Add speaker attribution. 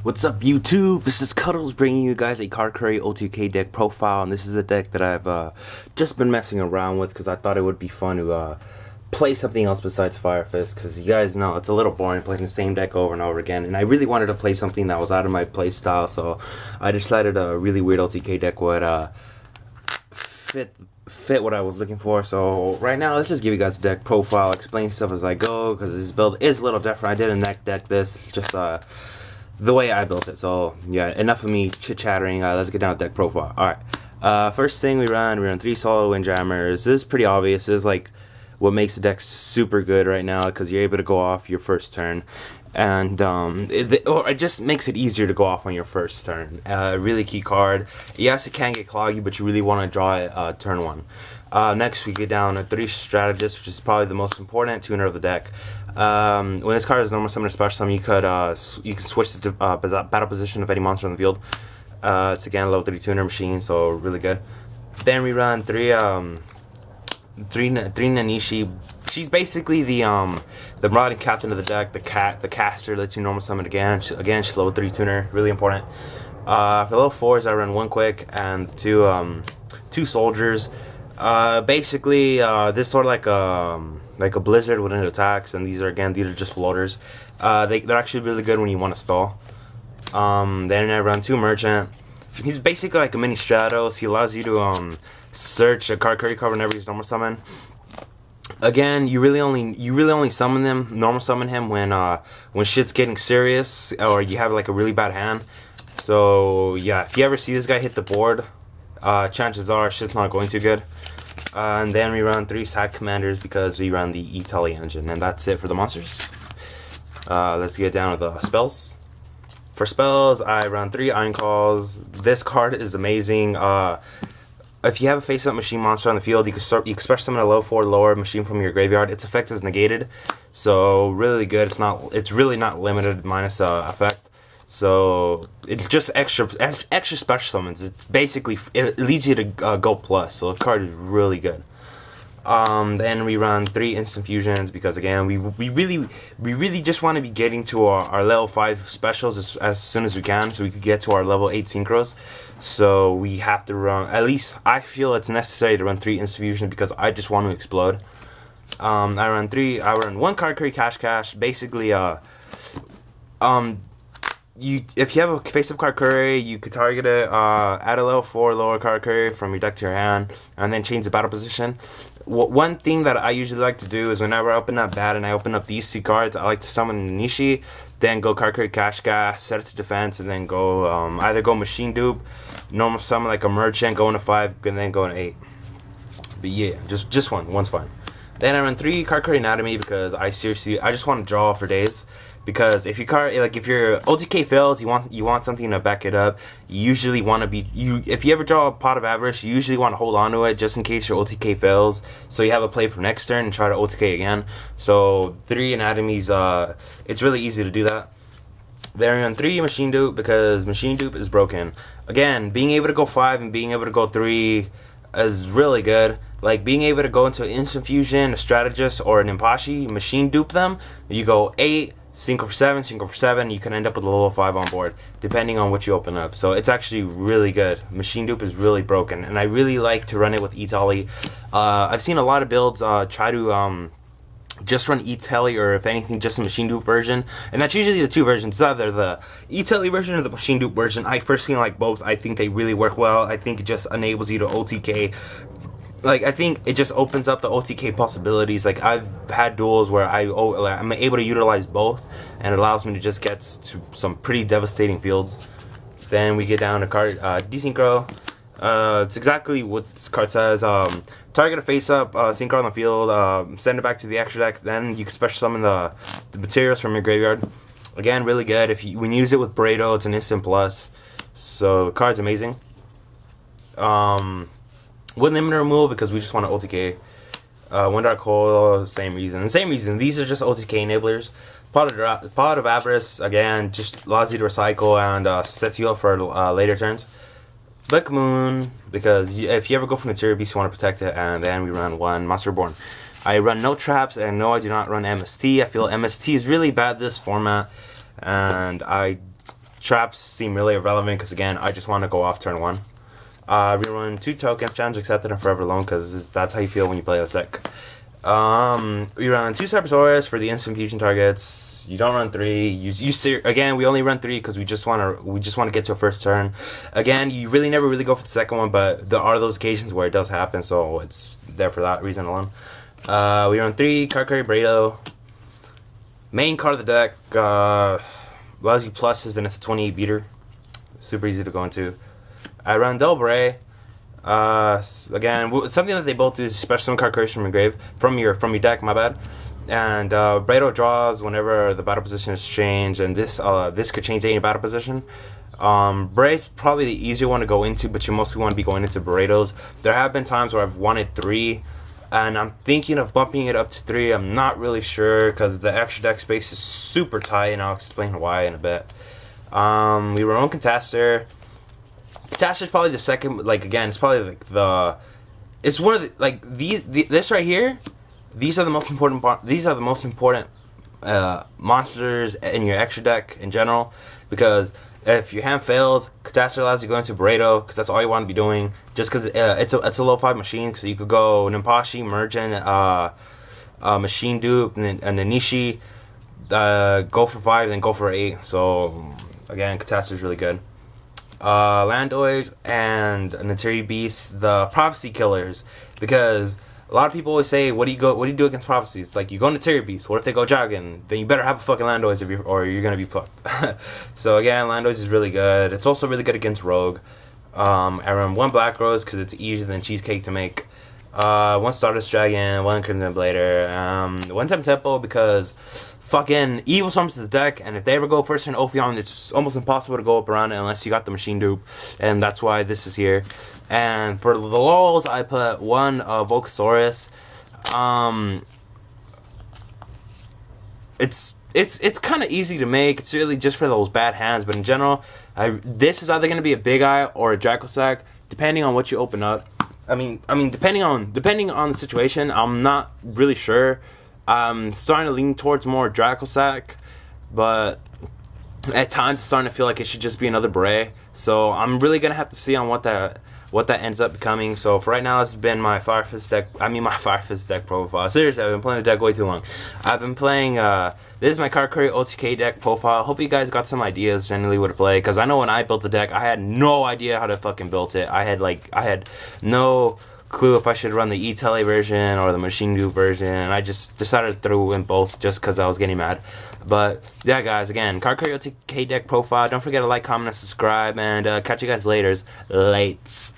Speaker 1: What's up, YouTube? This is Cuddles bringing you guys a Karakuri O2K deck profile, and this is a deck that I've just been messing around with because I thought it would be fun to play something else besides Fire Fist, because you guys know it's a little boring playing the same deck over and over again, and I really wanted to play something that was out of my play style, so I decided a really weird O2K deck would fit what I was looking for. So right now, let's just give you guys a deck profile, explain stuff as I go, because this build is a little different. I did a deck this, it's just the way I built it. So yeah, enough of me chit-chattering. Let's get down to deck profile. Alright, first thing we run 3 solo windjammers. This is pretty obvious. This is like what makes the deck super good right now, because you're able to go off your first turn, and it just makes it easier to go off on your first turn. Really key card. Yes, it can get cloggy, but you really want to draw it turn 1. Next we get down to 3 strategists, which is probably the most important tuner of the deck. When this card is normal summon or special summon, you can switch the battle position of any monster on the field. It's again a level 3 tuner machine, so really good. Then we run 3 Nanishi. She's basically the marauding captain of the deck. The caster lets you normal summon again. She's level 3 tuner, really important. For level 4s, I run 1 quick and 2 soldiers. Basically, this sort of like a blizzard when it attacks, and these are just floaters. They're actually really good when you want to stall. Then I run 2 merchant. He's basically like a mini Stratos. He allows you to search a Karakuri card whenever he's normal summon. Again, you really only summon them, normal summon him when shit's getting serious or you have like a really bad hand. So yeah, if you ever see this guy hit the board, chances are shit's not going too good. And then we run 3 side commanders because we run the Italy engine, and that's it for the monsters. Let's get down to the spells. For spells, I run 3 Iron Calls. This card is amazing. If you have a face-up machine monster on the field, you can special summon a level 4 lower machine from your graveyard. Its effect is negated, so really good. It's really not limited minus effect. So it's just extra special summons. It's basically, it leads you to go plus. So the card is really good. Then we run 3 instant fusions because again we really just want to be getting to our level 5 specials as soon as we can, so we could get to our level 8 synchros. So we have to run, at least I feel it's necessary to run 3 instant fusions because I just want to explode. I run 1 Karakuri Cash. Basically if you have a face-up Karakuri, you could target it, add a level 4 lower Karakuri from your deck to your hand, and then change the battle position. One thing that I usually like to do is whenever I open up bat and I open up these 2 cards, I like to summon Nishi, then go Karakuri Cash, set it to defense, and then go either go Machine Dupe, normal summon like a Merchant, go into 5, and then go into 8. But yeah, just one's fine. Then I run 3 Karakuri Anatomy because I just want to draw for days. Because if your OTK fails, you want something to back it up. You usually want to if you ever draw a Pot of Avarice, you usually want to hold on to it just in case your OTK fails, so you have a play for next turn and try to OTK again. So 3 anatomies, it's really easy to do that. Then on 3 Machine Dupe because Machine Dupe is broken. Again, being able to go 5 and being able to go 3 is really good. Like being able to go into an Instant Fusion, a Strategist, or an Impachi, Machine Dupe them. You go 8. Synchro for 7, you can end up with a level 5 on board, depending on what you open up. So it's actually really good. Machine Dupe is really broken, and I really like to run it with Italy. I've seen a lot of builds try to just run Italy, or if anything, just a Machine Dupe version, and that's usually the 2 versions. It's either the Italy version or the Machine Dupe version. I personally like both. I think they really work well. I think it just enables you to OTK. Like, I think it just opens up the OTK possibilities. Like, I've had duels where I'm able to utilize both, and it allows me to just get to some pretty devastating fields. Then we get down to card Desynchro. It's exactly what this card says. Target a face-up synchro on the field, send it back to the extra deck, then you can special summon the materials from your graveyard. Again, really good. When you use it with Barreto, it's an instant plus. So the card's amazing. With limiter removal because we just want to OTK. One Dark Hole, same reason. These are just OTK enablers. Pot of Avarice, again, just allows you to recycle and sets you up for later turns. Black Moon, because if you ever go for Material Beast, you want to protect it. And then we run 1 Monster Reborn. I run no traps, and no, I do not run MST. I feel MST is really bad this format, and I traps seem really irrelevant because, again, I just want to go off turn 1. We run 2 tokens, challenge accepted, and forever alone because that's how you feel when you play this deck. We run 2 Cybersaurus for the instant fusion targets. You don't run 3. Again, we only run 3 because we just want to get to a first turn. Again, you really never really go for the second one, but there are those occasions where it does happen, so it's there for that reason alone. We run 3 Karakuri Burrito. Main card of the deck allows you pluses, and it's a 28 beater. Super easy to go into. I run Double Bray. Again, something that they both do is special summon Karakuri from your grave, from your deck. My bad. And Burrito draws whenever the battle position is changed, and this could change any battle position. Bray's probably the easier one to go into, but you mostly want to be going into Burritos. There have been times where I've wanted 3, and I'm thinking of bumping it up to 3. I'm not really sure because the extra deck space is super tight, and I'll explain why in a bit. We run Catastor. Catastor's probably the second. Like, again, it's probably like the. It's one of the, like, this right here. These are the most important. These are the most important monsters in your extra deck in general, because if your hand fails, Catastrophe allows you to go into Burrito because that's all you want to be doing. Just because it's a low 5 machine, so you could go Nimpashi, Merchant, Machine Dupe, and then Nishi. Go for 5, then go for 8. So again, Catastrophe is really good. Landoys and Naturi Beast, the Prophecy Killers, because a lot of people always say, what do you do against prophecies? Like, you go into Terry Beast. What if they go Dragon? Then you better have a fucking Landoys or you're gonna be fucked. So again, Landoys is really good. It's also really good against Rogue. I run 1 Black Rose because it's easier than Cheesecake to make. 1 Stardust Dragon, 1 Crimson Blader, 1 Tempo because fucking Evil storms this deck, and if they ever go first turn Ophion, it's almost impossible to go up around it unless you got the Machine Dupe, and that's why this is here. And for the lulls, I put 1 Volcasaurus. It's kind of easy to make. It's really just for those bad hands, but in general, this is either going to be a Big Eye or a Dracosac, depending on what you open up. I mean, depending on the situation, I'm not really sure. I'm starting to lean towards more Dracosac, but at times it's starting to feel like it should just be another Bray. So I'm really gonna have to see on what that ends up becoming. So for right now, this has been my Fire Fist deck. My Fire Fist deck profile. Seriously, I've been playing the deck way too long. I've been playing. This is my Karakuri OTK deck profile. Hope you guys got some ideas generally what to play, because I know when I built the deck, I had no idea how to fucking build it. I had no clue if I should run the E-Tele version or the Machine Dupe version, and I just decided to throw in both just because I was getting mad. But yeah, guys, again, Karakuri OTK deck profile. Don't forget to like, comment, and subscribe, and catch you guys later. Lates.